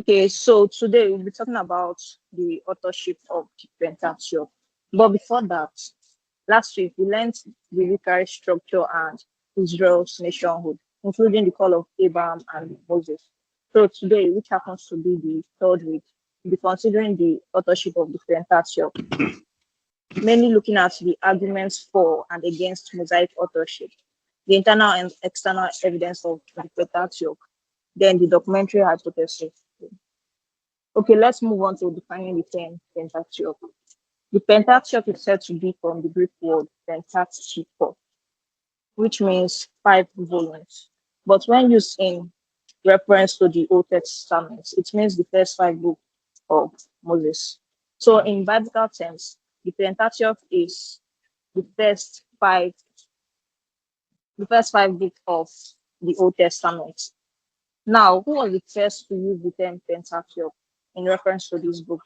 Okay, so today we'll be talking about the authorship of the Pentateuch. But before that, last week we learned the literary structure and Israel's nationhood, including the call of Abraham and Moses. So today, which happens to be the third week, we'll be considering the authorship of the Pentateuch, mainly looking at the arguments for and against Mosaic authorship, the internal and external evidence of the Pentateuch, then the documentary hypothesis. Okay, let's move on to defining the term Pentateuch. The Pentateuch is said to be from the Greek word pentateuch, which means 5 volumes. But when used in reference to the Old Testament, it means the first 5 books of Moses. So in biblical terms, the Pentateuch is the first five books of the Old Testament. Now, who was the first to use the term Pentateuch in reference to this book?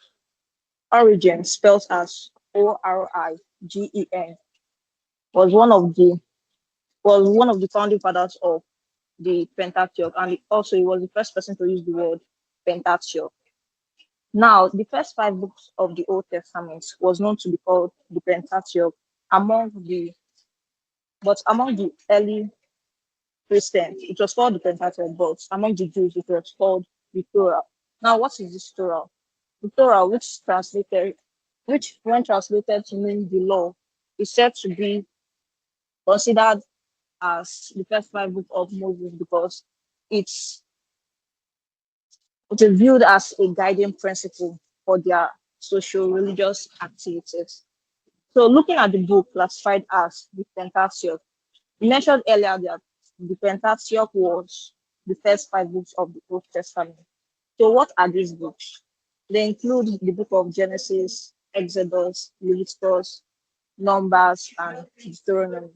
Origen, spelled as Origen, was one of the founding fathers of the Pentateuch, and also he was the first person to use the word Pentateuch. Now, the first 5 books of the Old Testament was known to be called the Pentateuch among the early Christians. It was called the Pentateuch, but among the Jews, it was called the Torah. Now, what is this Torah? The Torah, which when translated to mean the law, is said to be considered as the first 5 books of Moses because it's it is viewed as a guiding principle for their social religious activities. So looking at the book classified as the Pentateuch, we mentioned earlier that the Pentateuch was the first 5 books of the Old Testament. So what are these books? They include the book of Genesis, Exodus, Leviticus, Numbers, and Deuteronomy.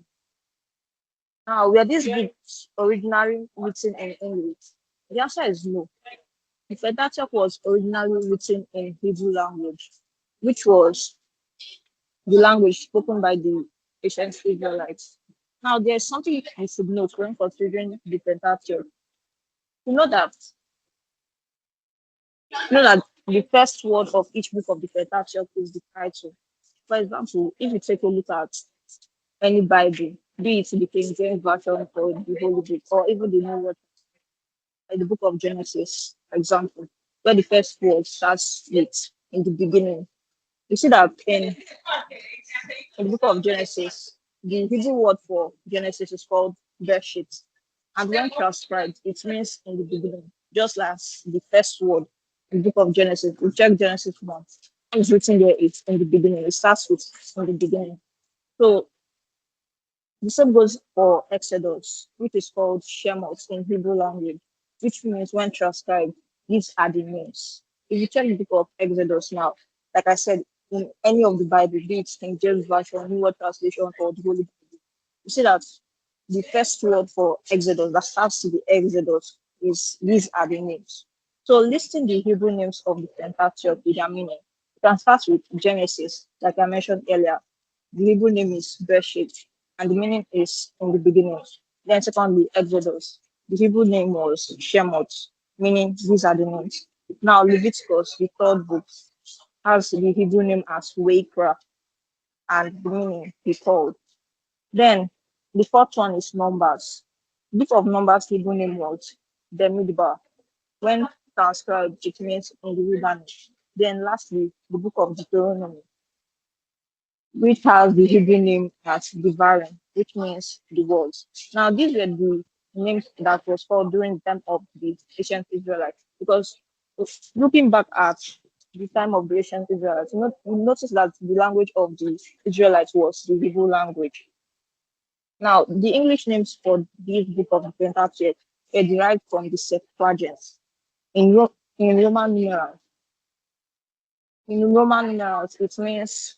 Now, were these books originally written in English? The answer is no. The Pentateuch was originally written in Hebrew language, which was the language spoken by the ancient Israelites. Now, there's something you should note when considering the Pentateuch. You know that the first word of each book of the Pentateuch is the title. For example, if you take a look at any Bible, be it the King James Version or the Holy Book, or even the New Word, like the book of Genesis, for example, where the first word starts with in the beginning. You see that in the book of Genesis, the Hebrew word for Genesis is called Bereshit. And when transcribed, it means in the beginning, just as the first word in the book of Genesis. We check Genesis 1. It's written there, it's in the beginning. It starts with in the beginning. So the same goes for Exodus, which is called Shemot in Hebrew language, which means when transcribed, these are the names. If you check the book of Exodus now, like I said, in any of the Bible, be it King James Version, New Word Translation, or the Holy Bible, you see that the first word for Exodus that starts with the Exodus is these are the names. So listing the Hebrew names of the Pentateuch with their meaning, you can start with Genesis, like I mentioned earlier. The Hebrew name is Bereshit, and the meaning is in the beginning. Then secondly, Exodus. The Hebrew name was Shemot, meaning these are the names. Now Leviticus, the third book, has the Hebrew name as Wakra, and the meaning he called. Then the fourth one is Numbers. The book of Numbers Hebrew name was Demidbar. When transcribed, it means in the wilderness. Then lastly, the book of Deuteronomy, which has the Hebrew name as Devarim, which means the words. Now, these were the names that was called during the time of the ancient Israelites. Because looking back at the time of the ancient Israelites, you notice that the language of the Israelites was the Hebrew language. Now, the English names for this book of the Pentateuch are derived from the Septuagint. In, in Roman numerals, it means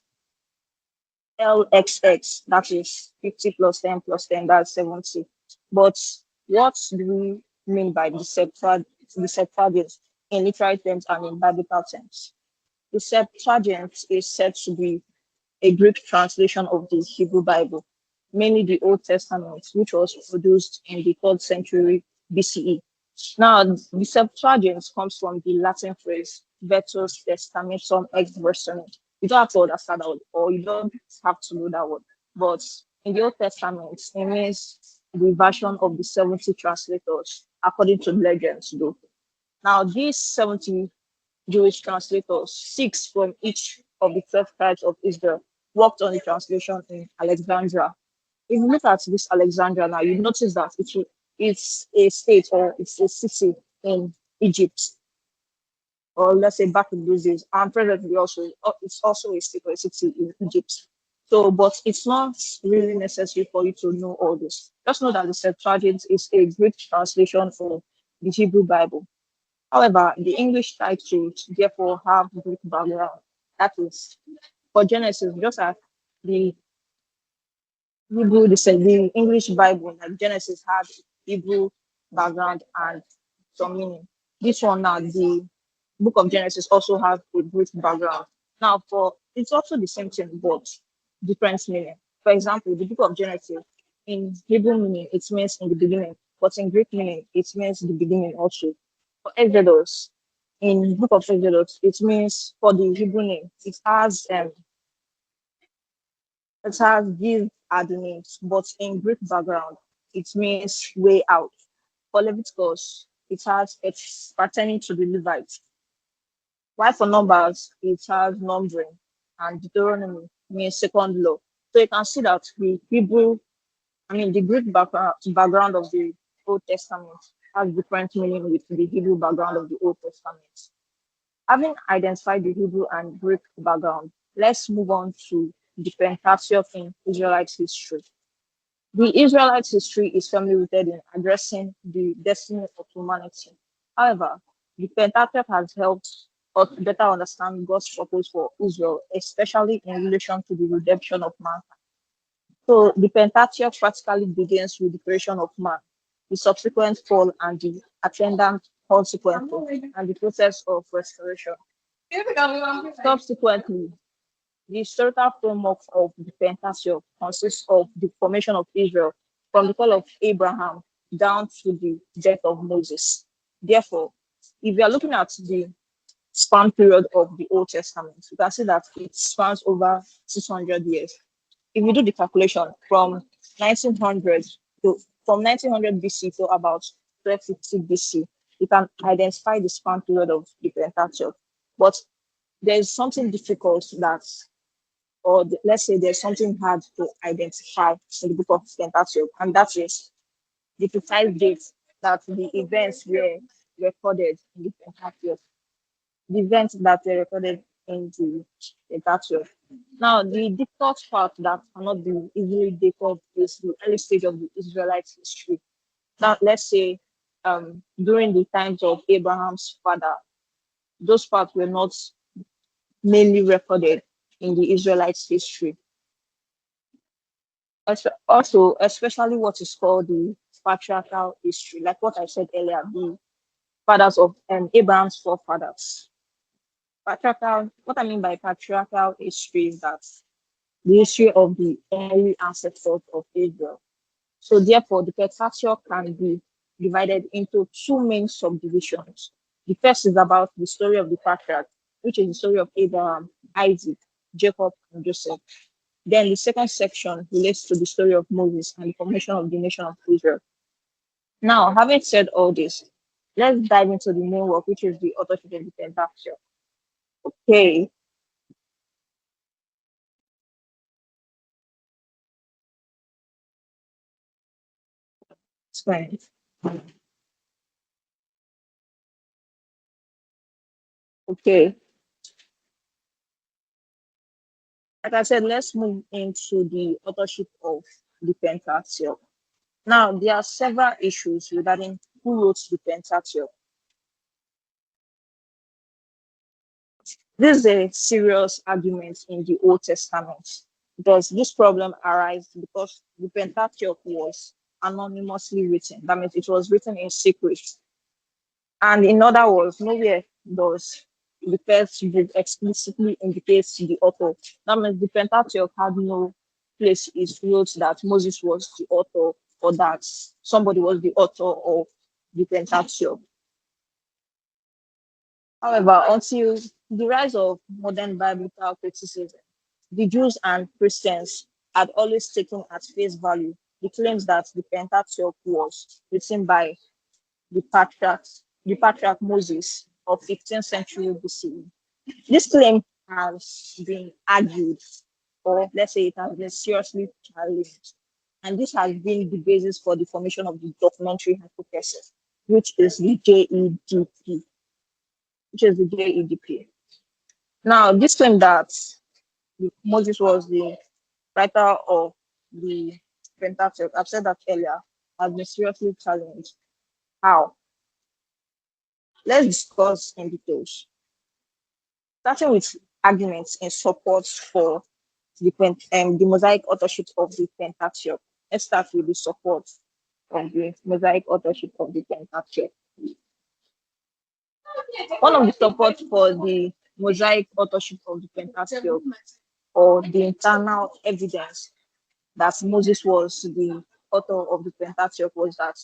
LXX, that is 50 plus 10 plus 10, that's 70. But what do we mean by the Septuagint in literary terms and in biblical terms? The Septuagint is said to be a Greek translation of the Hebrew Bible, mainly the Old Testament, which was produced in the 3rd century BCE. Now, the Septuagint comes from the Latin phrase "vetus testamentum ex versionem." You don't have to understand that word, or you don't have to know that word. But in the Old Testament, it means the version of the 70 translators, according to legends, though. Now, these 70 Jewish translators, six from each of the 12 tribes of Israel, worked on the translation in Alexandria. If you look at this Alexandria now, you notice that it's a state or it's a city in Egypt, or let's say back in those days, and presently also it's also a state or a city in Egypt. So, but it's not really necessary for you to know all this. Just know that the Septuagint is a Greek translation of the Hebrew Bible. However, the English titles therefore have Greek background. That is, for Genesis, just as the Hebrew, the English Bible, like Genesis had Hebrew background and some meaning. This one now, the book of Genesis also has a Greek background. Now, for it's also the same thing, but different meaning. For example, the book of Genesis in Hebrew meaning it means in the beginning, but in Greek meaning it means the beginning also. For Exodus, in book of Exodus, it means for the Hebrew name, it has these are the names, but in Greek background, it means way out. For Leviticus, it's pertaining to the Levites. While for Numbers, it has numbering, and Deuteronomy means second law. So you can see that the Greek background of the Old Testament has different meaning with the Hebrew background of the Old Testament. Having identified the Hebrew and Greek background, let's move on to the Pentateuch in Israelite history. The Israelite history is firmly rooted in addressing the destiny of humanity. However, the Pentateuch has helped us better understand God's purpose for Israel, especially in relation to the redemption of man. So the Pentateuch practically begins with the creation of man, the subsequent fall and the attendant consequences, and the process of restoration. Subsequently, the historical framework of the Pentateuch consists of the formation of Israel from the call of Abraham down to the death of Moses. Therefore, if we are looking at the span period of the Old Testament, you can see that it spans over 600 years. If you do the calculation 1900 from 1900 BC to about 1250 BC, you can identify the span period of the Pentateuch. But there's something difficult let's say there's something hard to identify in the book of Pentateuch, and that is the precise date that the events were recorded in the Pentateuch. The events that were recorded in the Pentateuch. Now, the difficult part that cannot be easily dated is the early stage of the Israelite history. Now, let's say during the times of Abraham's father, those parts were not mainly recorded in the Israelite history. Also, especially what is called the patriarchal history, like what I said earlier, the fathers of Abraham's forefathers. What I mean by patriarchal history is that the history of the early ancestors of Israel. So therefore, the Pentateuch can be divided into two main subdivisions. The first is about the story of the patriarchs, which is the story of Abraham, Isaac, Jacob, and Joseph. Then the second section relates to the story of Moses and the formation of the nation of Israel. Now, having said all this, let's dive into the main work, which is the authorship of the Pentateuch. Okay, it's fine. Okay, like I said, let's move into the authorship of the Pentateuch. Now, there are several issues regarding who wrote the Pentateuch. This is a serious argument in the Old Testament because this problem arises because the Pentateuch was anonymously written. That means it was written in secret. And in other words, nowhere does the first book explicitly indicates the author. That means the Pentateuch had no place it wrote that Moses was the author or that somebody was the author of the Pentateuch. However, until the rise of modern biblical criticism, the Jews and Christians had always taken at face value the claims that the Pentateuch was written by the patriarch Moses of 15th century BCE. This claim has been argued, or let's say it has been seriously challenged, and this has been the basis for the formation of the documentary hypothesis, which is the JEDP, which is the JEDP. Now, this claim that Moses was the writer of the Pentateuch, I've said that earlier, has been seriously challenged. How? Let's discuss in details. Starting with arguments in support for the Mosaic authorship of the Pentateuch. Let's start with the support of the Mosaic authorship of the Pentateuch. One of the support for the Mosaic authorship of the Pentateuch, or the internal evidence that Moses was the author of the Pentateuch, was that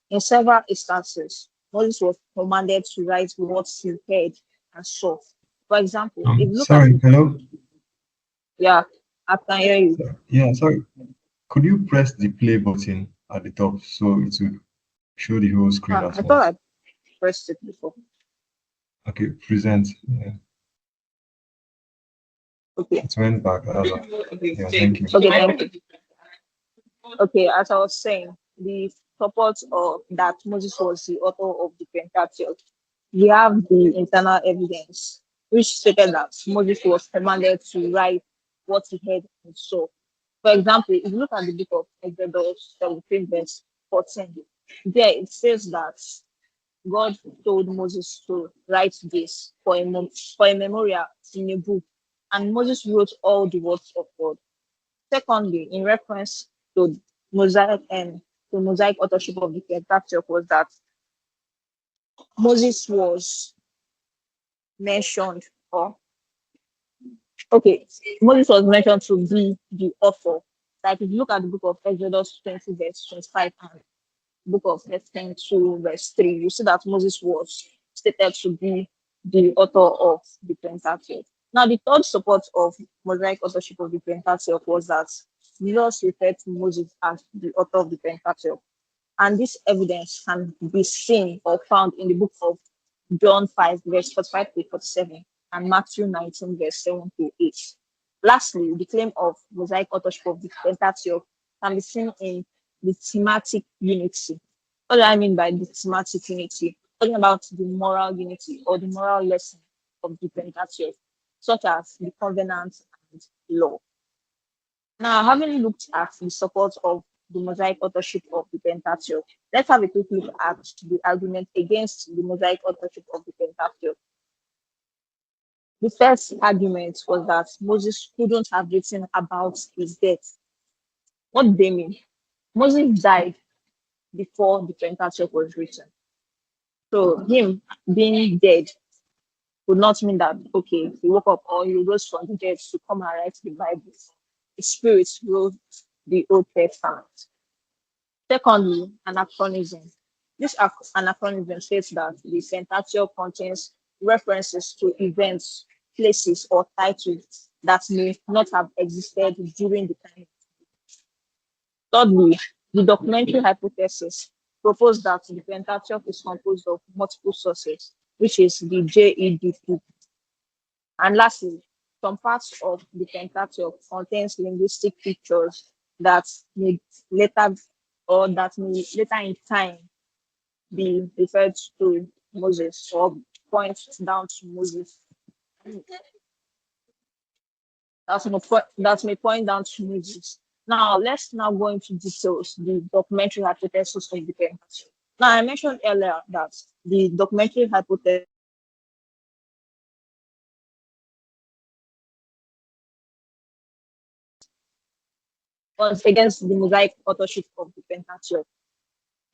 in several instances, Moses was commanded to write what he heard and saw. For example, if you look at Sorry, hello. yeah, I can hear you. Yeah, sorry. Could you press the play button at the top so it will show the whole screen I at thought once? I pressed it before. Okay, present. Yeah, Okay. it went back. Yeah, thank you. Okay, thank you. Okay, as I was saying, the support of that Moses was the author of the Pentateuch. We have the internal evidence, which stated that Moses was commanded to write what he heard and saw. For example, if you look at the book of Exodus 17, verse 14, there it says that God told Moses to write this for a memorial in a book, and Moses wrote all the words of God. Secondly, in reference to Mosaic and the Mosaic authorship of the Pentateuch, was that Moses was mentioned, or okay, Moses was mentioned to be the author. Like if you look at the book of Exodus 20, verse 25, and book of Exodus 2, verse 3, you see that Moses was stated to be the author of the Pentateuch. Now, the third support of Mosaic authorship of the Pentateuch was that Jesus referred to Moses as the author of the Pentateuch. And this evidence can be seen or found in the book of John 5, verse 45 to 47, and Matthew 19, verse 7 to 8. Lastly, the claim of Mosaic authorship of the Pentateuch can be seen in the thematic unity. What do I mean by the thematic unity? Talking about the moral unity or the moral lesson of the Pentateuch, such as the covenant and law. Now, having looked at the support of the Mosaic authorship of the Pentateuch, let's have a quick look at the argument against the Mosaic authorship of the Pentateuch. The first argument was that Moses couldn't have written about his death. What do they mean? Moses died before the Pentateuch was written. So him being dead would not mean that, okay, he woke up or he rose from the dead to come and write the Bible. The Spirit wrote the Old Testament. Secondly, anachronism. This anachronism states that the Pentateuch contains references to events, places, or titles that may not have existed during the time. Thirdly, the documentary hypothesis proposed that the Pentateuch is composed of multiple sources, which is the JEDP. And lastly, some parts of the Pentateuch contains linguistic features that may later in time be referred to Moses or point down to Moses. That may point down to Moses. Now let's now go into details the documentary hypothesis of the Pentateuch. Now I mentioned earlier that the documentary hypothesis was against the Mosaic authorship of the Pentateuch.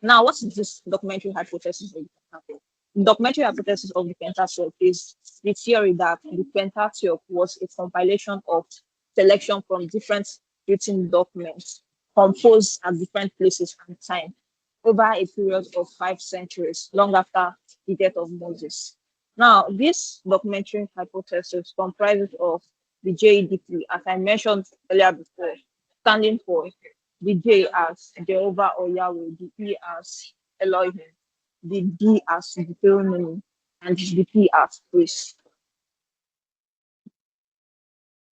Now, what is this documentary hypothesis of the Pentateuch? The documentary hypothesis of the Pentateuch is the theory that the Pentateuch was a compilation of selection from different written documents composed at different places and time. over a period of 5 centuries, long after the death of Moses. Now, this documentary hypothesis comprises of the JEDP, as I mentioned earlier before, standing for the J as Jehovah or Yahweh, the E as Elohim, the D as Deuteronomy, and the P as priest.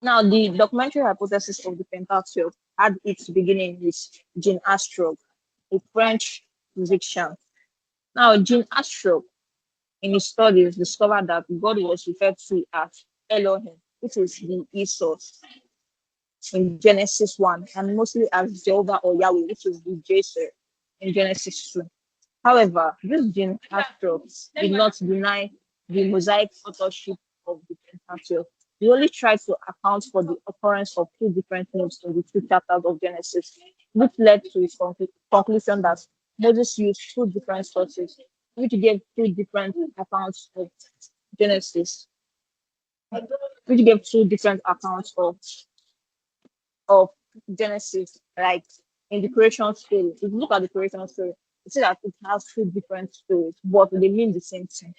Now, the documentary hypothesis of the Pentateuch had its beginning with Jean Astruc, a French physician. Now, Jean Astruc, in his studies, discovered that God was referred to as Elohim, which is the E source in Genesis 1, and mostly as Jehovah or Yahweh, which is the J source in Genesis 2. However, this Jean Astruc did not deny the Mosaic authorship of the Pentateuch. He only tried to account for the occurrence of two different names in the two chapters of Genesis, which led to his conclusion that Moses used two different sources, which gave two different accounts of Genesis, which gave two different accounts of Genesis, like in the creation story. If you look at the creation story, you see that it has two different stories, but they mean the same thing.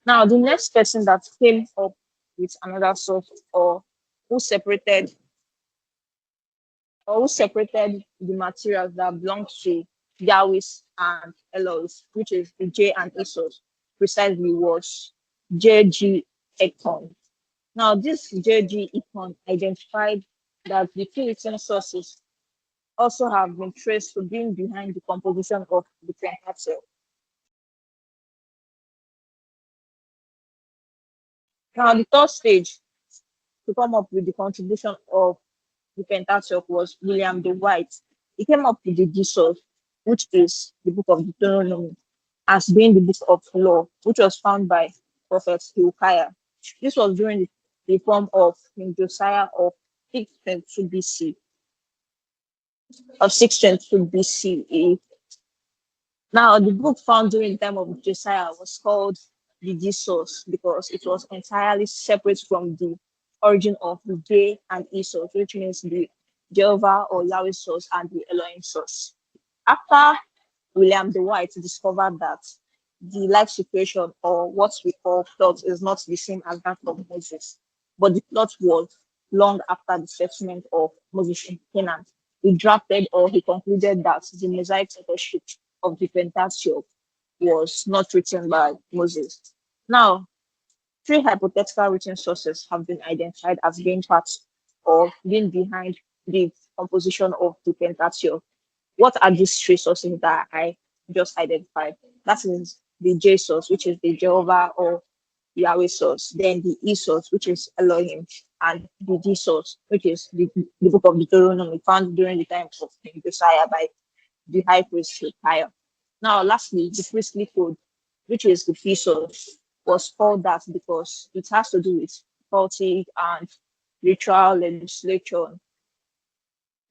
Now, the next person that came up with another source or who separated who separated the materials that belong to Yahweh's and Eloh's, which is the J and E source, precisely was J.G. Econ. Now, this J.G. Econ identified that the two written sources also have been traced to being behind the composition of the Pentateuch. Now, the third stage to come up with the contribution of the Pentateuch was William the White. He came up with the Jesus, which is the book of Deuteronomy, as being the book of law, which was found by Prophet Hilkiah. This was during the form of King Josiah of 622 BC, of 622 BCE. Now, the book found during the time of Josiah was called the Jesus because it was entirely separate from the origin of the J and E source, which means the Jehovah or Yahweh source and the Elohim source. After William the White discovered that the life situation or what we call plot is not the same as that of Moses, but the plot was long after the settlement of Moses in Canaan. He drafted or he concluded that the Mosaic authorship of the Pentateuch was not written by Moses. Now, three hypothetical written sources have been identified as being part or being behind the composition of the Pentateuch. What are these three sources that I just identified? That is the J source, which is the Jehovah or Yahweh source, then the E source, which is Elohim, and the D source, which is the book of Deuteronomy found during the time of King Josiah by the high priest Hilkiah. Now, lastly, the priestly code, which is the P source, was called that because it has to do with cultic and ritual legislation,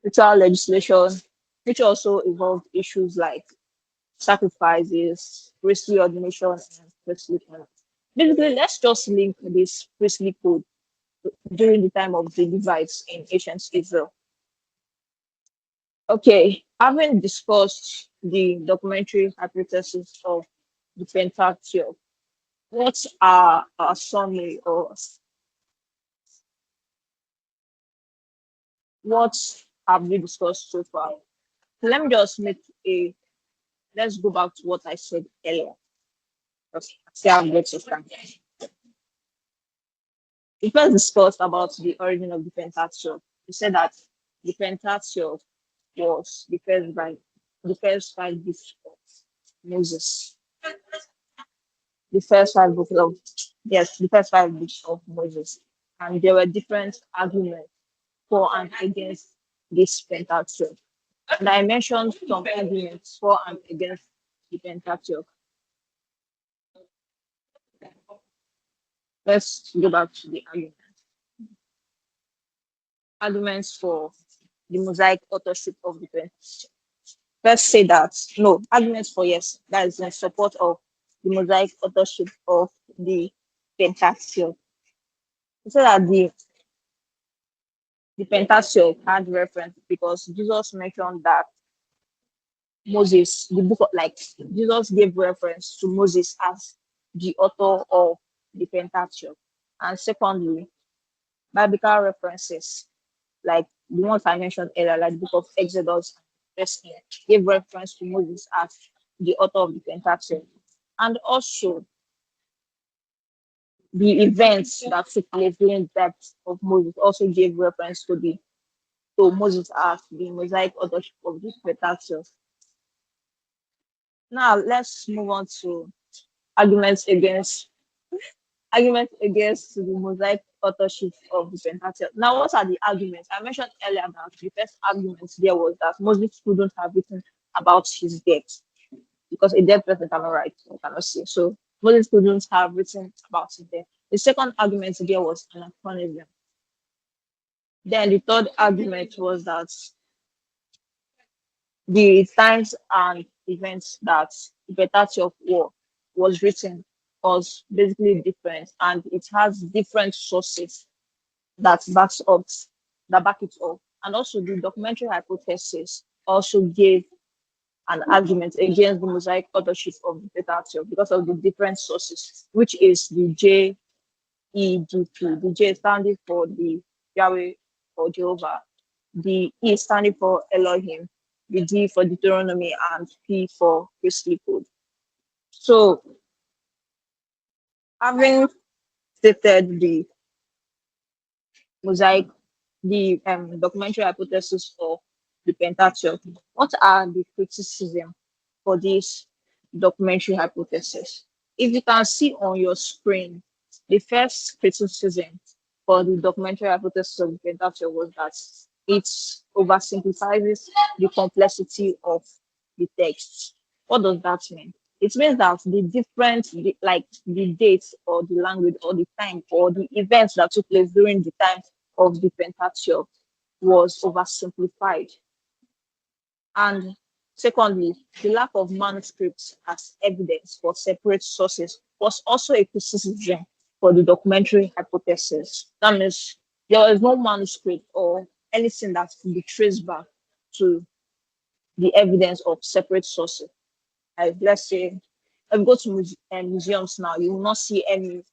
ritual legislation, which also involved issues like sacrifices, priestly ordination, and priestly honor. Basically, let's just link this priestly code during the time of the Levites in ancient Israel. Okay, having discussed the documentary hypothesis of the Pentateuch, what are our summary or what have we discussed so far? Let me just make a let's go back to what I said earlier. Okay, see how I'm going to start. We first discussed about the origin of the Pentateuch. We said that the Pentateuch was the first five books of Moses. The first five books of yes, the first five books of Moses. And there were different arguments for and against this Pentateuch. And I mentioned some arguments for and against the Pentateuch. Let's go back to the argument. Arguments for the Mosaic authorship of the Pentateuch. Let's say that no arguments for yes, that is in support of the Mosaic authorship of the Pentateuch. So that the Pentateuch had reference because Jesus mentioned that Moses, the book of, like Jesus gave reference to Moses as the author of the Pentateuch. And secondly, biblical references like the ones I mentioned earlier, like the book of Exodus, First King, gave reference to Moses as the author of the Pentateuch. And also the events that took place during the death of Moses also gave reference to the to Moses as the Mosaic authorship of the Pentateuch. Now let's move on to arguments against the Mosaic authorship of the Pentateuch. Now, what are the arguments? I mentioned earlier that the first argument there was that Moses couldn't have written about his death because a dead person cannot write or cannot see. So Moses couldn't have written about his death. The second argument there was anachronism. Then the third argument was that the times and events that the Pentateuch war was written was basically different, and it has different sources that backs up that back it up. And also the documentary hypothesis also gave an argument against the Mosaic authorship of the Pentateuch because of the different sources, which is the JEDP, the J standing for the Yahweh or Jehovah, the E standing for Elohim, the D for Deuteronomy, and P for priestly code. So having stated the Mosaic, the documentary hypothesis of the Pentateuch, what are the criticism for this documentary hypothesis? If you can see on your screen, the first criticism for the documentary hypothesis of the Pentateuch was that it oversimplifies the complexity of the text. What does that mean? It means that like the dates or the language or the time or the events that took place during the time of the Pentateuch was oversimplified. And secondly, the lack of manuscripts as evidence for separate sources was also a criticism for the documentary hypothesis. That means there was no manuscript or anything that could be traced back to the evidence of separate sources. Like, let's say, if you go to museums now, you will not see any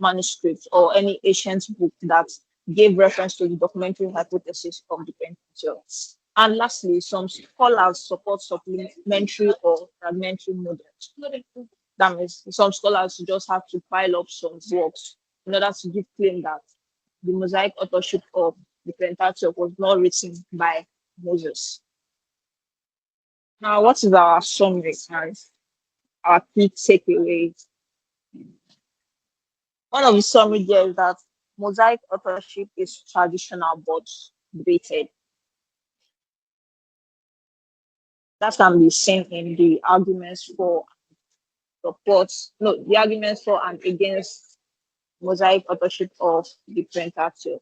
manuscript or any ancient book that gave reference to the documentary hypothesis of the Pentateuch. And lastly, some scholars support supplementary or fragmentary models. That means some scholars just have to pile up some works in order to give claim that the Mosaic authorship of the Pentateuch was not written by Moses. Now, what is our summary and our key takeaways? One of the summary there is that Mosaic authorship is traditional but debated. That can be seen in the arguments for the arguments for and against Mosaic authorship of the Pentateuch.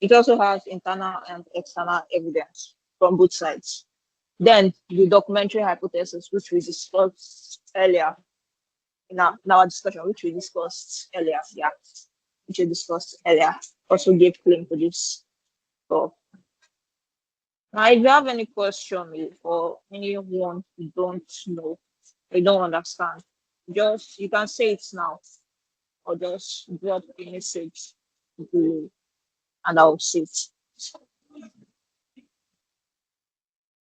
It also has internal and external evidence from both sides. Then the documentary hypothesis, which we discussed earlier in our discussion, also gave claim to this. So now, if you have any question or anyone you don't know, you don't understand, just you can say it now or just drop a message below and I'll see it.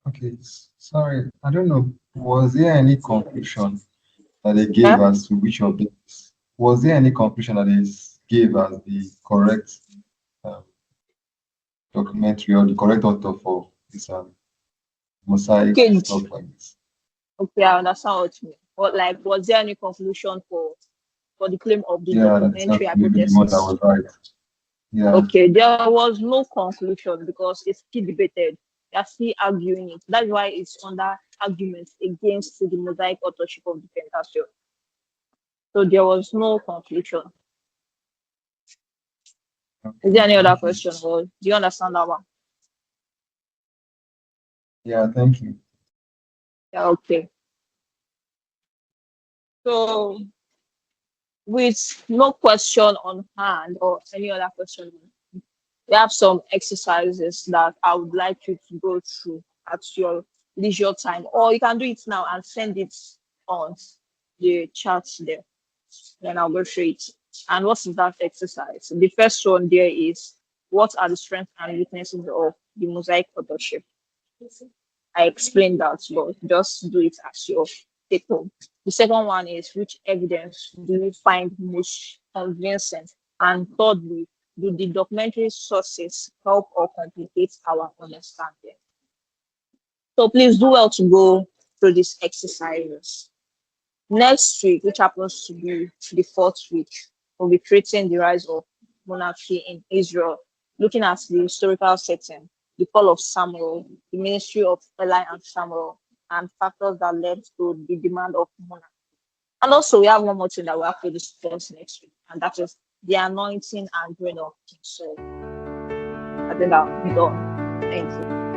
Okay, sorry, I don't know. Was there any conclusion that they gave Yeah? as to which of these? Was there any conclusion that they gave as the correct um, documentary or the correct author for this mosaic Okay, stuff like this? okay, I understand what you mean. But like, was there any conclusion for the claim of the Yeah, that is documentary maybe the one that hypothesis? was right. Yeah. Okay, there was no conclusion because it's still debated. They are still arguing it. That's why it's under argument against the Mosaic authorship of the Pentateuch. So there was no conclusion. Is Okay, there any other thank you. question? Or do you understand that one? Yeah, thank you. Yeah, okay. So with no question on hand or any other question, we have some exercises that I would like you to go through at your leisure time, or you can do it now and send it on the chat there. Then I'll go through it. And what is that exercise? The first one there is, what are the strengths and weaknesses of the mosaic authorship? I explained that, but just do it as your take home. The second one is, which evidence do you find most convincing? And thirdly, do the documentary sources help or complicate our understanding? So please do well to go through these exercises. Next week, which happens to be the fourth week, we'll be treating the rise of monarchy in Israel, looking at the historical setting, the fall of Samuel, the ministry of Eli and Samuel, and factors that led to the demand of monarchy. And also, we have one more thing that we'll have to discuss next week, and that is the anointing and reign of King Saul. I think I'm done. Thank you.